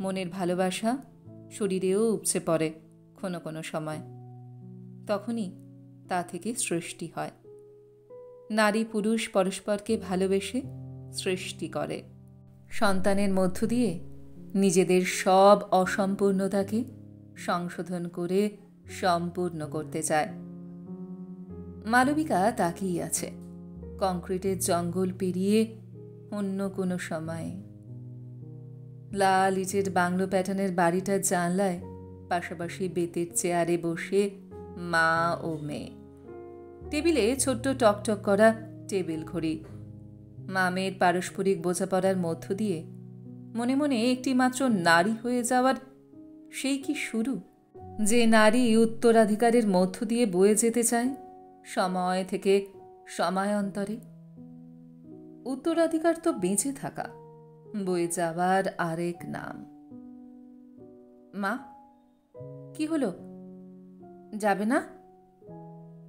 মনের ভালোবাসা শরীরেও উপচে পড়ে কোনো কোনো সময়। তখনই তা থেকে সৃষ্টি হয়। নারী পুরুষ পরস্পরকে ভালোবেসে সৃষ্টি করে। সন্তানের মধ্য দিয়ে নিজেদের সব অসম্পূর্ণতাকে সংশোধন করে সম্পূর্ণ করতে চায়। মালবিকা তাকিয়ে আছে কংক্রিটের জঙ্গল পেরিয়ে অন্য কোনো সময়ে। লাল ইটের বাংলো প্যাটার্নের বাড়িটার জানলায় পাশাপাশি বেতের চেয়ারে বসে মা ও মেয়ে। টেবিলে ছোট্ট টকটক করা টেবিল ঘড়ি। মা মেয়ের পারস্পরিক বোঝাপড়ার মধ্য দিয়ে মনে মনে একটি মাত্র নারী হয়ে যাওয়ার সেই কি শুরু? যে নারী উত্তরাধিকারের মধ্য দিয়ে বয়ে যেতে চায় সময় থেকে সময়ান্তরে। উত্তরাধিকার তো বেঁচে থাকা, বয়ে যাওয়ার আরেক নাম। মা, কি হলো, যাবে না?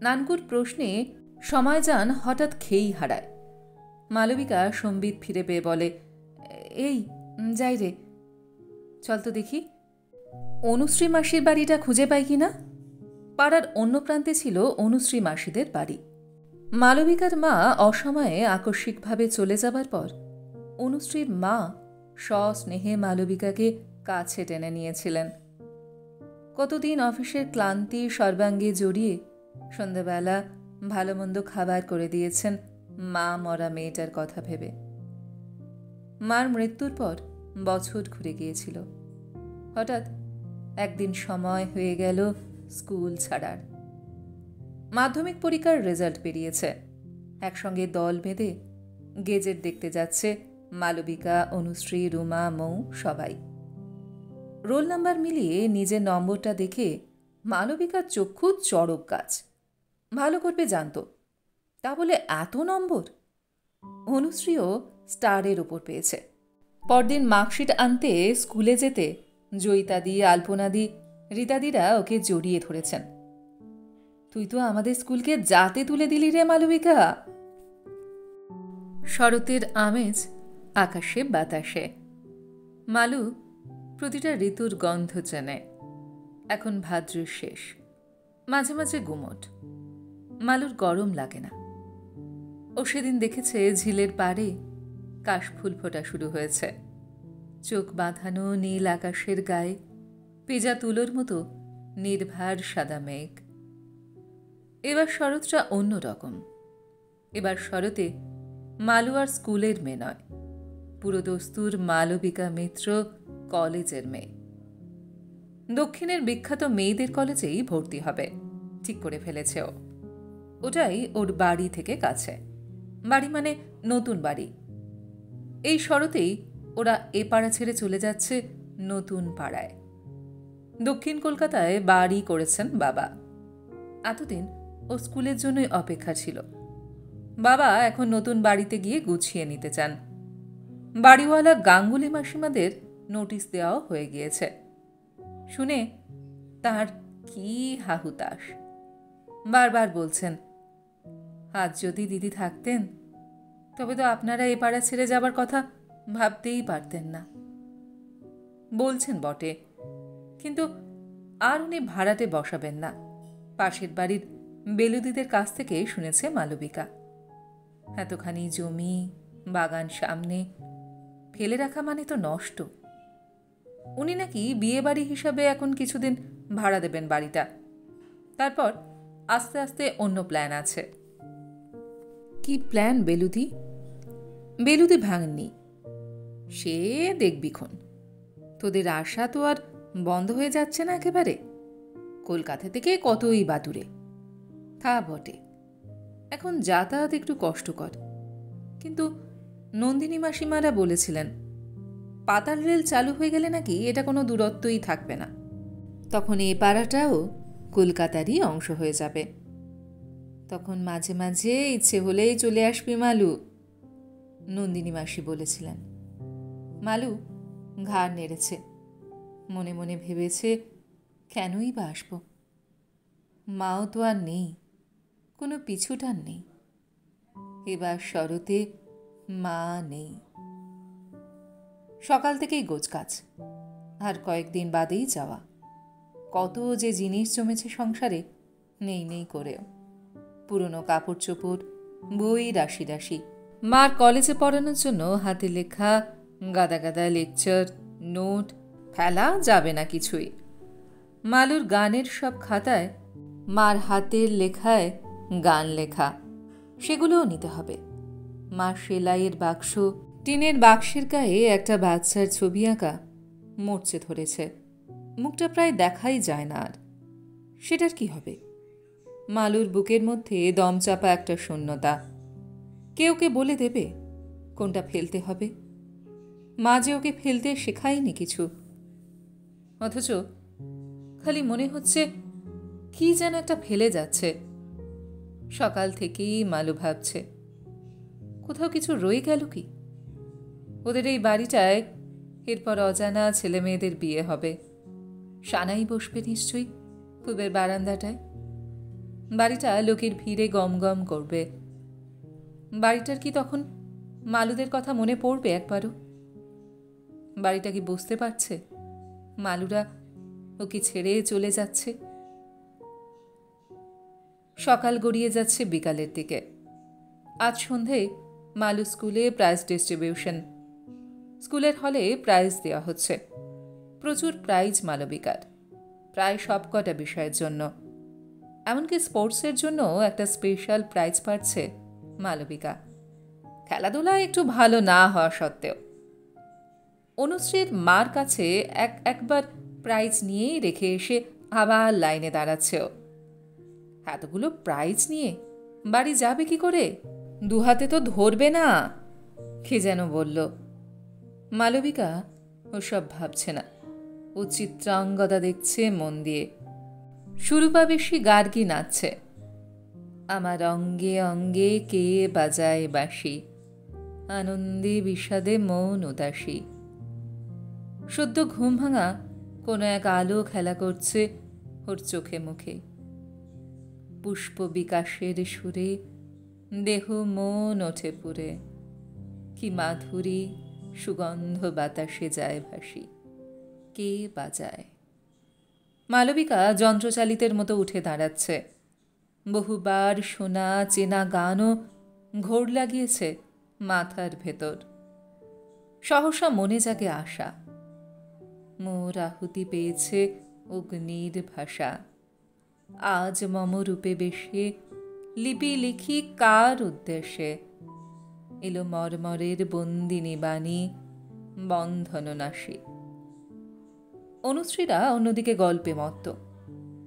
নানকুর প্রশ্নে সময়যান হঠাৎ খেই হারায়। মালবিকা সম্বিত ফিরে পেয়ে বলে, এই যাই রে, চল তো দেখি অনুশ্রী মাসির বাড়িটা খুঁজে পাই কিনা। পাড়ার অন্য প্রান্তে ছিল অনুশ্রী মাসিদের বাড়ি। মালবিকার মা অসময়ে আকস্মিকভাবে চলে যাবার পর অনুশ্রীর মা সস্নেহে মালবিকাকে কাছে টেনে নিয়েছিলেন। কতদিন অফিসের ক্লান্তি সর্বাঙ্গে জড়িয়ে সন্ধ্যাবেলা ভালো মন্দ খাবার করে দিয়েছেন মা মরা মেয়েটার কথা ভেবে। মার মৃত্যুর পর বছর ঘুরে গিয়েছিল। হঠাৎ একদিন সময় হয়ে গেল স্কুল ছাড়ার। মাধ্যমিক পরীক্ষার রেজাল্ট বেরিয়েছে। একসঙ্গে দল বেঁধে গেজেট দেখতে যাচ্ছে মালবিকা, অনুশ্রী, রুমা, মৌ সবাই। রোল নাম্বার মিলিয়ে নিজের নম্বরটা দেখে মালবিকার চক্ষু চড়ক গাছ। ভালো করবে জানত, তা বলে এত নম্বর? অনুশ্রীও স্টারের ওপর পেয়েছে। পরদিন মার্কশিট আনতে স্কুলে যেতে জয়িতাদি, আলপনাদি, রীতাদিরা ওকে জড়িয়ে ধরেছেন। তুই তো আমাদের স্কুলকে জাতে তুলে দিলি রে মালবিকা। শরতের আমেজ আকাশে বাতাসে। মালু প্রতিটা ঋতুর গন্ধ চেনে। এখন ভাদ্রের শেষ, মাঝে মাঝে গুমট। মালুর গরম লাগে না। ও সেদিন দেখেছে ঝিলের পাড়ে কাশফুল ফোটা শুরু হয়েছে। চোখ বাঁধানো নীল আকাশের গায়ে পেঁজা তুলোর মতো নির্ভার সাদা মেঘ। এবার শরৎটা অন্য রকম। এবার শরতে মালু আর স্কুলের মেয়ে নয়, পুরোদস্তুর মালবিকা মিত্র কলেজের মেয়ে। দক্ষিণের বিখ্যাত মেয়েদের কলেজেই ভর্তি হবে ঠিক করে ফেলেছে ও। ওটাই ওর বাড়ি থেকে কাছে। বাড়ি মানে নতুন বাড়ি। এই শরতেই ওরা এ পাড়া ছেড়ে চলে যাচ্ছে নতুন পাড়ায়। দক্ষিণ কলকাতায় বাড়ি করেছেন বাবা। এতদিন ও স্কুলের জন্যই অপেক্ষা ছিল। বাবা এখন নতুন বাড়িতে গিয়ে গুছিয়ে নিতে চান। বাড়িওয়ালা গাঙ্গুলি মাসিমাদের নোটিশ দেওয়াও হয়ে গিয়েছে। শুনে তার কি হাহুতাশ। বারবার বলছেন, আজ যদি দিদি থাকতেন তবে তো আপনারা এ পাড়া ছেড়ে যাবার কথা ভাবতেই পারতেন না। বলছেন বটে, কিন্তু আর উনি ভাড়াটে বসাবেন না। পাশের বাড়ির বেলুদিদের কাছ থেকে শুনেছে মালবিকা। এতখানি জমি, বাগান সামনে ফেলে রাখা মানে তো নষ্ট। উনি নাকি বিয়ে বাড়ি হিসাবে এখন কিছুদিন ভাড়া দেবেন বাড়িটা, তারপর আস্তে আস্তে অন্য প্ল্যান আছে। কি প্ল্যান বেলুদি? বেলুদি ভাঙনি, সে দেখবিক্ষণ। তোদের আশা তো আর বন্ধ হয়ে যাচ্ছে না একেবারে। কলকাতা থেকে কতই বা দূরে। তা বটে, এখন যাতায়াত একটু কষ্টকর, কিন্তু নন্দিনী মাসিমারা বলেছিলেন পাতাল রেল চালু হয়ে গেলে নাকি এটা কোনো দূরত্বই থাকবে না। তখন এ পাড়াটাও কলকাতারই অংশ হয়ে যাবে। তখন মাঝে মাঝে ইচ্ছে হলেই চলে আসবি মালু, নন্দিনী মাসি বলেছিলেন। মালু ঘাড় নেড়েছে। মনে মনে ভেবেছে, কেনই বা আসব? মাও তো আর নেই, কোনো পিছুটান নেই। এবার শরতে মা নেই। সকাল থেকেই গোছগাছ, আর কয়েকদিন বাদেই যাওয়া। কত যে জিনিস জমেছে সংসারে, নেই নেই করেও। পুরনো কাপড় চোপড়, বই রাশি রাশি। মার কলেজে পড়ানোর জন্য হাতে লেখা গাদা গাদা লেকচার, নোট, ফেলা যাবে না কিছুই। মালুর গানের সব খাতায় মার হাতের লেখায় গান লেখা, সেগুলোও নিতে হবে। মার সেলাইয়ের বাক্স, টিনের বাক্সের গায়ে একটা বাচ্চার ছবি আঁকা মরচে ধরেছে। মুখটা প্রায় দেখাই যায় না আর। সেটার কি হবে? মালুর বুকের মধ্যে দমচাপা একটা শূন্যতা। কেউ কে বলে দেবে কোনটা ফেলতে হবে? মা যে ওকে ফেলতে শেখায়নি কিছু। অথচ খালি মনে হচ্ছে কি যেন একটা ফেলে যাচ্ছে। সকাল থেকেই মালু ভাবছে, কোথাও কিছু রয়ে গেল কি? ওদের এই বাড়িটায় এরপর অজানা ছেলে মেয়েদের বিয়ে হবে। সানাই বসবে নিশ্চয়ই পূবের বারান্দাটায়। বাড়িটা লোকের ভিড়ে গম গম করবে। বাড়িটার কি তখন মালুদের কথা মনে পড়বে একবারও? বাড়িটা কি বুঝতে পারছে মালুরা ওকে ছেড়ে চলে যাচ্ছে? সকাল গড়িয়ে যাচ্ছে বিকালের দিকে। আজ সন্ধে মালু স্কুলে প্রাইজ ডিস্ট্রিবিউশন। স্কুলের হলে প্রাইজ দেওয়া হচ্ছে। প্রচুর প্রাইজ মালবিকার, প্রায় সবকটা বিষয়ের জন্য। এমনকি স্পোর্টসের জন্য একটা স্পেশাল প্রাইজ পাচ্ছে মালবিকা, খেলাধুলায় একটু ভালো না হওয়া সত্ত্বেও। অনুশ্রীর মার কাছে একবার প্রাইজ নিয়েই রেখে এসে আবার লাইনে দাঁড়াচ্ছেও। এতগুলো প্রাইজ নিয়ে বাড়ি যাবে কি করে? দুহাতে তো ধরবে না, কে যেন বলল। মালবিকা ওসব ভাবছে না। ও চিত্রাঙ্গদা দেখছে মন দিয়ে। সুরূপা বেশি গার্গী নাচছে। আমার অঙ্গে অঙ্গে কে বাজায় বাঁশি, আনন্দে বিষাদে মন উদাসী। সদ্য ঘুম ভাঙা কোনো এক আলো খেলা করছে ওর চোখে মুখে। পুষ্প বিকাশের সুরে দেহ মন ওঠে পুরে। কি মাধুরী সুগন্ধ বাতাসে যায় ভাসি, কে বাজায়। মালবিকা যন্ত্রচালিতের মতো উঠে দাঁড়াচ্ছে। বহুবার শোনা চেনা গানও ঘোর লাগিয়েছে মাথার ভেতর। সহসা মনে জাগে আশা। মোর আহুতি পেয়েছে অগ্নির ভাষা। আজ মম রূপে বেশে লিপি লিখি কার উদ্দেশ্যে। এলো মর্মরের বন্দিনী বাণী, বন্ধন নাশী। অনুশ্রীরা অন্যদিকে গল্পে মত্ত।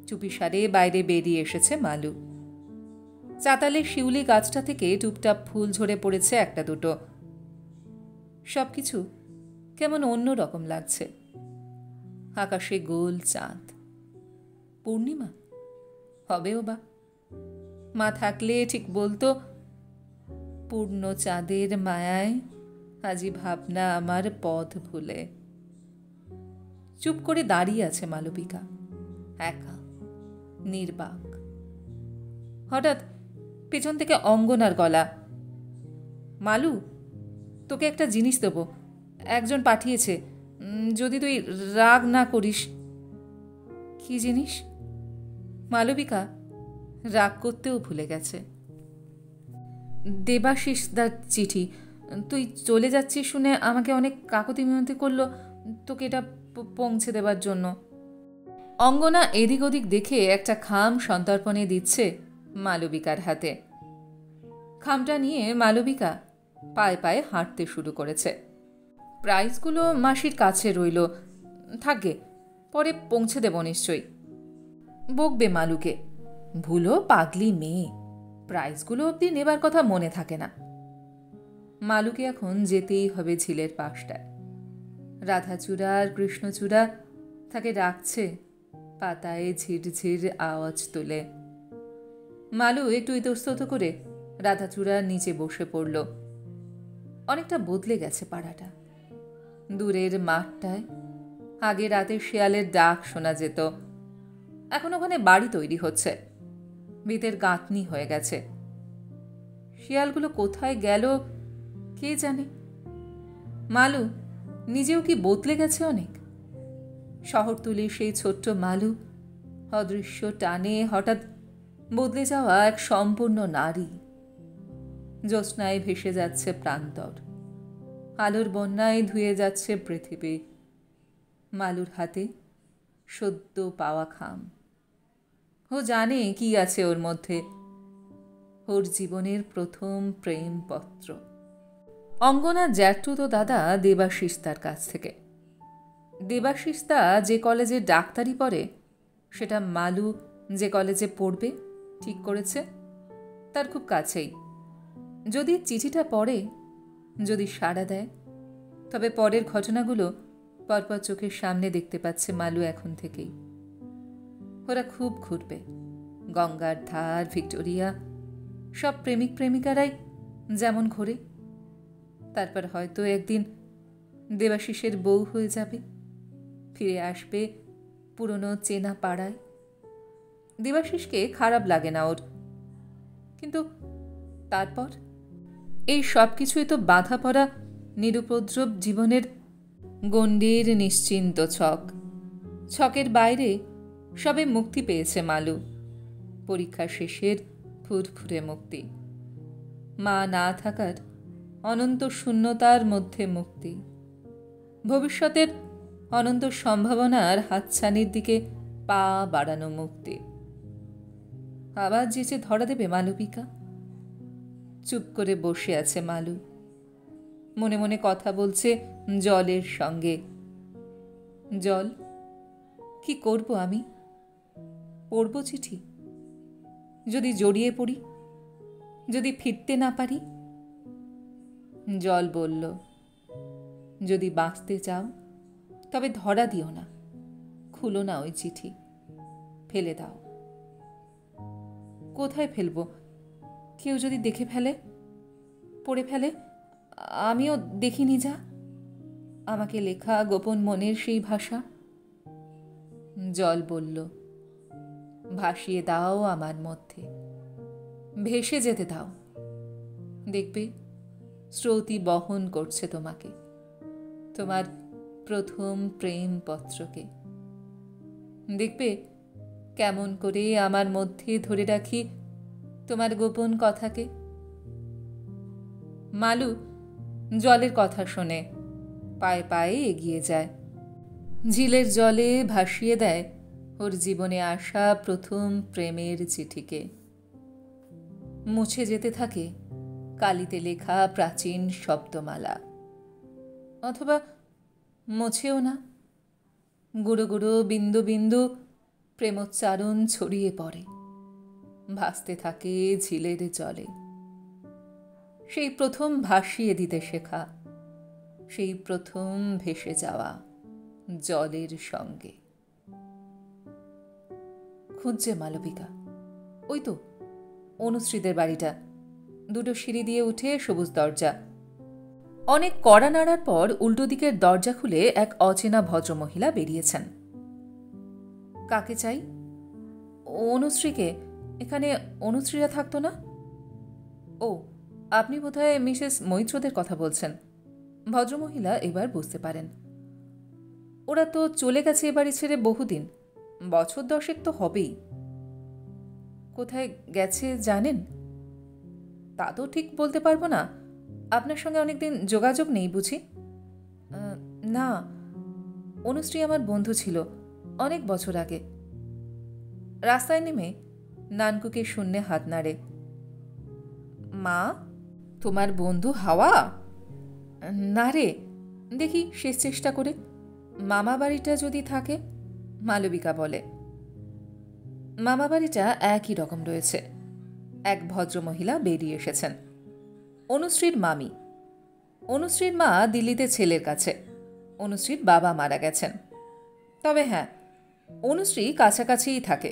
চুপিসারে বাইরে বেরিয়ে এসেছে মালু। চাতালের শিউলি গাছটা থেকে টুপটাপ ফুল ঝরে পড়েছে একটা দুটো। সবকিছু কেমন অন্য রকম লাগছে। আকাশে গোল চাঁদ। পূর্ণিমা হবেও বা। মা থাকলে ঠিক বলতো, পূর্ণ চাঁদের মায়ায় আজি ভাবনা আমার পথ ভুলে। চুপ করে দাঁড়িয়ে আছে মালবিকা, একা, নির্বাক। হঠাৎ পেছন থেকে অঙ্গনার গলা, মালু, তোকে একটা জিনিস দেবো, একজন পাঠিয়েছে, যদি তুই রাগ না করিস। কি জিনিস? মালবিকা রাগ করতেও ভুলে গেছে। দেবাশিস দার চিঠি। তুই চলে যাচ্ছিস শুনে আমাকে অনেক কাকতি মিনতি করলো তোকে এটা পৌঁছে দেবার জন্য। অঙ্গনা এদিক ওদিক দেখে একটা খাম সন্তর্পণে দিচ্ছে মালবিকার হাতে। খামটা নিয়ে মালবিকা পায়ে পায়ে হাঁটতে শুরু করেছে। প্রাইজগুলো মাসির কাছে রইল, থাকবে, পরে পৌঁছে দেব নিশ্চয়ই। বকবে মালুকে, ভুলো পাগলি মেয়ে, প্রাইজগুলো অবধি নেবার কথা মনে থাকে না। মালুকে এখন যেতেই হবে ঝিলের পাশটায়। রাধাচূড়া আর কৃষ্ণচূড়া তাকে ডাকছে, পাতায় ঝিরঝির আওয়াজ তোলে। মালু একটু ইতস্তত করে রাধাচূড়ার নিচে বসে পড়ল। অনেকটা বদলে গেছে পাড়াটা। দূরের মাঠটায় আগে রাতে শেয়ালের ডাক শোনা যেত। এখন ওখানে বাড়ি তৈরি হচ্ছে, ভিতের গাঁথনি হয়ে গেছে। শিয়ালগুলো কোথায় গেল কে জানে। মালু নিজেও কি বদলে গেছে অনেক। শহরতলির সেই ছোট্ট মালু অদৃশ্য টানে হঠাৎ বদলে যাওয়া এক সম্পূর্ণ নারী। জ্যোৎস্নায় ভেসে যাচ্ছে প্রান্তর, আলোর বন্যায় ধুয়ে যাচ্ছে পৃথিবী। মালুর হাতে সদ্য পাওয়া খাম। ও জানে কি আছে ওর মধ্যে, ওর জীবনের প্রথম প্রেমপত্র। অঙ্গনা জ্যাঠু তো দাদা দেবাশিস তার কাছ থেকে। দেবাশিস দা যে কলেজে ডাক্তারি পড়ে, সেটা মালু যে কলেজে পড়বে ঠিক করেছে, তার খুব কাছেই। যদি চিঠিটা পড়ে, যদি সাড়া দেয়, তবে পরের ঘটনাগুলো পরপর চোখের সামনে দেখতে পাচ্ছে মালু এখন থেকেই। ওরা খুব ঘুরবে, গঙ্গার ধার, ভিক্টোরিয়া, সব প্রেমিক প্রেমিকারাই যেমন ঘোরে। তারপর হয়তো একদিন দেবাশিসের বউ হয়ে যাবে, ফিরে আসবে পুরনো চেনা পাড়ায়। দেবাশিসকে খারাপ লাগে না ওর, কিন্তু তারপর এই সব কিছুই তো বাধা পড়া নিরুপদ্রব জীবনের গণ্ডির নিশ্চিন্ত ছক। ছকের বাইরে সবে মুক্তি পেয়েছে মালু, পরীক্ষা শেষের ফুরফুরে মুক্তি। মা না থাকার অনন্ত শূন্যতার মধ্যে মুক্তি, ভবিষ্যতের অনন্ত সম্ভাবনার হাতছানির দিকে পা বাড়ানো মুক্তি। আবার যেচে ধরা দেবে মালবিকা। চুপ করে বসে আছে মালু, মনে মনে কথা বলছে জলের সঙ্গে। জল, কি করব আমি? পড়ব চিঠি? যদি জড়িয়ে পড়ি, যদি ফিরতে না পারি? জল বলল, যদি বাঁচতে চাও তবে ধরা দিও না, খুলো না ওই চিঠি, ফেলে দাও। কোথায় ফেলব? কেউ যদি দেখে ফেলে, পড়ে ফেলে, আমিও দেখিনি যা, আমাকে লেখা গোপন মনের সেই ভাষা। জল বলল, ভাসিয়ে দাও আমার মধ্যে, ভেসে যেতে দাও। দেখবে স্রোতই বহন করছে তোমাকে, তোমার প্রথম প্রেম পত্রকে। দেখবে কেমন করে আমার মধ্যে ধরে রাখি তোমার গোপন কথাকে। মালু জলের কথা শোনে, পায়ে পায়ে এগিয়ে যায়, ঝিলের জলে ভাসিয়ে দেয় ওর জীবনে আসা প্রথম প্রেমের চিঠিকে। মুছে যেতে থাকে কালিতে লেখা প্রাচীন শব্দমালা, অথবা মুছেও না, গুঁড়ো গুঁড়ো বিন্দু বিন্দু প্রেমোচ্চারণ ছড়িয়ে পড়ে, ভাসতে থাকে ঝিলের জলে। সেই প্রথম ভাসিয়ে দিতে শেখা, সেই প্রথম ভেসে যাওয়া জলের সঙ্গে। খুঁজছে মালবিকা, ওই তো অনুশ্রীদের বাড়িটা, দুটো সিঁড়ি দিয়ে উঠে সবুজ দরজা। অনেক কড়া নাড়ার পর উল্টো দিকের দরজা খুলে এক অচেনা ভদ্রমহিলা বেরিয়েছেন। কাকে চাই? অনুশ্রীকে। এখানে অনুশ্রীরা থাকতো না? ও, আপনি বোধহয় মিসেস মৈত্রদের কথা বলছেন। ভদ্রমহিলা এবার বুঝতে পারেন। ওরা তো চলে গেছে এ বাড়ি ছেড়ে বহুদিন, বছর 10 তো হবেই। কোথায় গেছে জানেন? তা তো ঠিক বলতে পারবো না। আপনার সঙ্গে অনেকদিন যোগাযোগ নেই বুঝি? না, অনুশ্রী আমার বন্ধু ছিল অনেক বছর আগে। রাস্তায় নেমে নানকুকে শূন্যে হাত নাড়ে। মা, তোমার বন্ধু হাওয়া? না রে, দেখি শেষ চেষ্টা করে মামা বাড়িটা যদি থাকে। মালবিকা বলে। মামা বাড়িটা একই রকম রয়েছে। এক ভদ্রমহিলা বেরিয়ে এসেছেন, অনুশ্রীর মামি। অনুশ্রীর মা দিল্লিতে ছেলের কাছে, অনুশ্রীর বাবা মারা গেছেন। তবে হ্যাঁ, অনুশ্রী কাছাকাছিই থাকে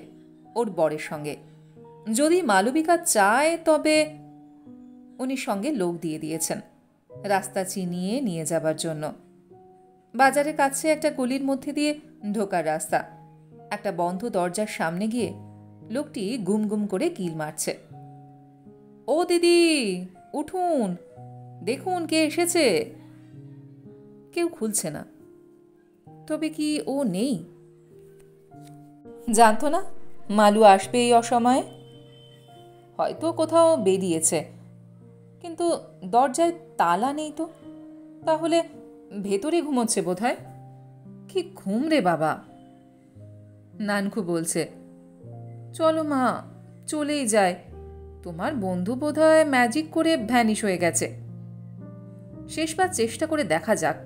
ওর বরের সঙ্গে। যদি মালবিকা চায় তবে উনি সঙ্গে লোক দিয়ে দিয়েছেন রাস্তা চিনিয়ে নিয়ে যাবার জন্য। বাজারের কাছে একটা গলির মধ্যে দিয়ে ঢোকার রাস্তা, একটা বন্ধ দরজার সামনে গিয়ে লোকটি গুম গুম করে কিল মারছে। ও দিদি, উঠুন, দেখুন কে এসেছে। কেউ খুলছে না। তবে কি ও নেই? জানতো না মালু আসবে এই অসময়ে? হয়তো কোথাও বেরিয়েছে, কিন্তু দরজায় তালা নেই তো। তাহলে ভেতরে ঘুমোচ্ছে বোধহয়। কি ঘুম রে বাবা। নানকু বলছে, চলো মা, চলেই যায়। তোমার বন্ধু বোধহয় ম্যাজিক করে ভ্যানিশ হয়ে গেছে। শেষবার চেষ্টা করে দেখা যাক,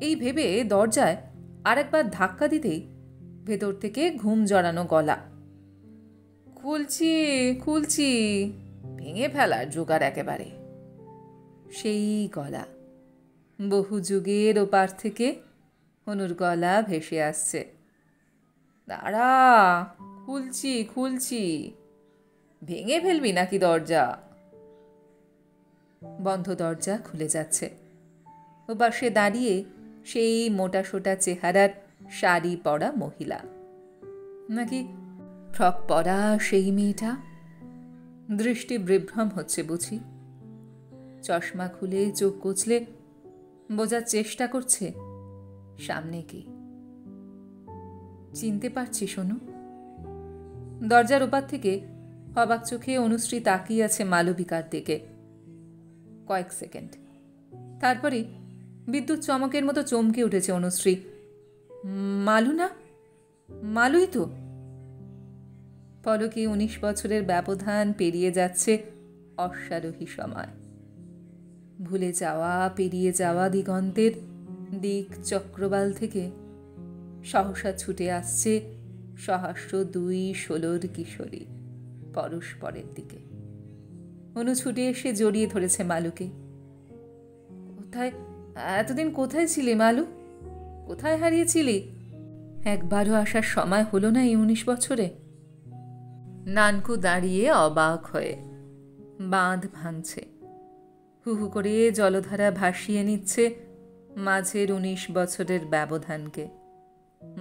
এই ভেবে দরজায় আরেকবার ধাক্কা দিতেই ভেতর থেকে ঘুম জড়ানো গলা। খুলছি খুলছি, ভেঙে ফেলার জোগাড় একেবারে। সেই গলা, বহু যুগের ওপার থেকে অনুর গলা ভেসে আসছে। দাঁড়া, খুলছি খুলছি। ভেঙে ফেলবি নাকি দরজা? বন্ধ দরজা খুলে যাচ্ছে। ও পাশে দাঁড়িয়ে সেই মোটাসোটা চেহারার শাড়ি পরা মহিলা, নাকি ফ্রক পরা সেই মেয়েটা? দৃষ্টি বিভ্রম হচ্ছে বুঝি। চশমা খুলে চোখ কচলে বোঝার চেষ্টা করছে সামনে কি। চিনতে পারছি শোনো। দরজার ওপার থেকে অবাক চোখে অনুশ্রী তাকিয়ে আছে মালবিকার দিকে। কয়েক সেকেন্ড, তারপরে বিদ্যুৎ চমকের মতো চমকে উঠেছে অনুশ্রী। মালু না? মালুই তো। পলকে 19 বছরের ব্যবধান পেরিয়ে যাচ্ছে অশ্বারোহী সময়। ভুলে যাওয়া, পেরিয়ে যাওয়া দিগন্তের দিক চক্রবাল থেকে সহসা ছুটে আসছে সহস্র 2-16 কিশোরী পরস্পরের দিকে। অনু ছুটে এসে জড়িয়ে ধরেছে মালুকে। কোথায় এতদিন কোথায় ছিলে মালু? কোথায় হারিয়েছিলি? একবারও আসার সময় হলো না এই 19 বছরে? নানকু দাঁড়িয়ে অবাক হয়ে, বাঁধ ভাঙছে, হু হু করে জলধারা ভাসিয়ে নিচ্ছে মাঝের 19 বছরের ব্যবধানকে,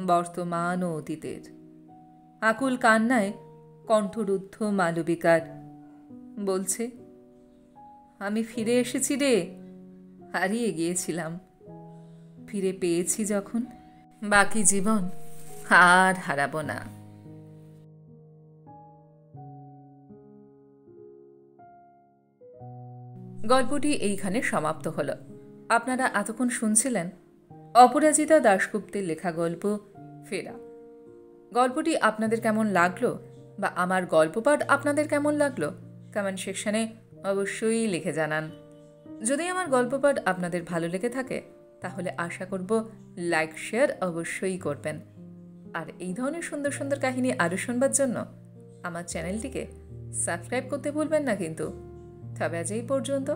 বর্তমান ও অতীতের। আকুল কান্নায় কণ্ঠরুদ্ধ মালবিকার, বলছে, আমি ফিরে এসেছি রে, হারিয়ে গিয়েছিলাম, ফিরে পেয়েছি যখন, বাকি জীবন আর হারাবো না। গল্পটি এইখানে সমাপ্ত হল। আপনারা এতক্ষণ শুনছিলেন অপরাজিতা দাশগুপ্তের লেখা গল্প ফেরা। গল্পটি আপনাদের কেমন লাগলো বা আমার গল্পপাঠ আপনাদের কেমন লাগলো কমেন্ট সেকশনে অবশ্যই লিখে জানান। যদি আমার গল্পপাঠ আপনাদের ভালো লেগে থাকে তাহলে আশা করব লাইক শেয়ার অবশ্যই করবেন। আর এই ধরনের সুন্দর সুন্দর কাহিনী আরও শুনবার জন্য আমার চ্যানেলটিকে সাবস্ক্রাইব করতে ভুলবেন না কিন্তু। তবে আজ এই পর্যন্ত।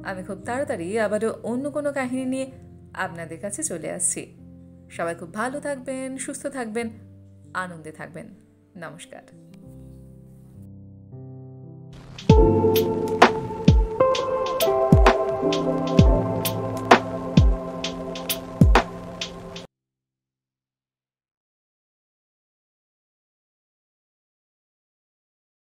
আমি খুব তাড়াতাড়ি আবারও অন্য কোনো কাহিনী নিয়ে আপনাদের কাছে চলে আসছি। সবাই খুব ভালো থাকবেন, সুস্থ থাকবেন, আনন্দে থাকবেন। নমস্কার।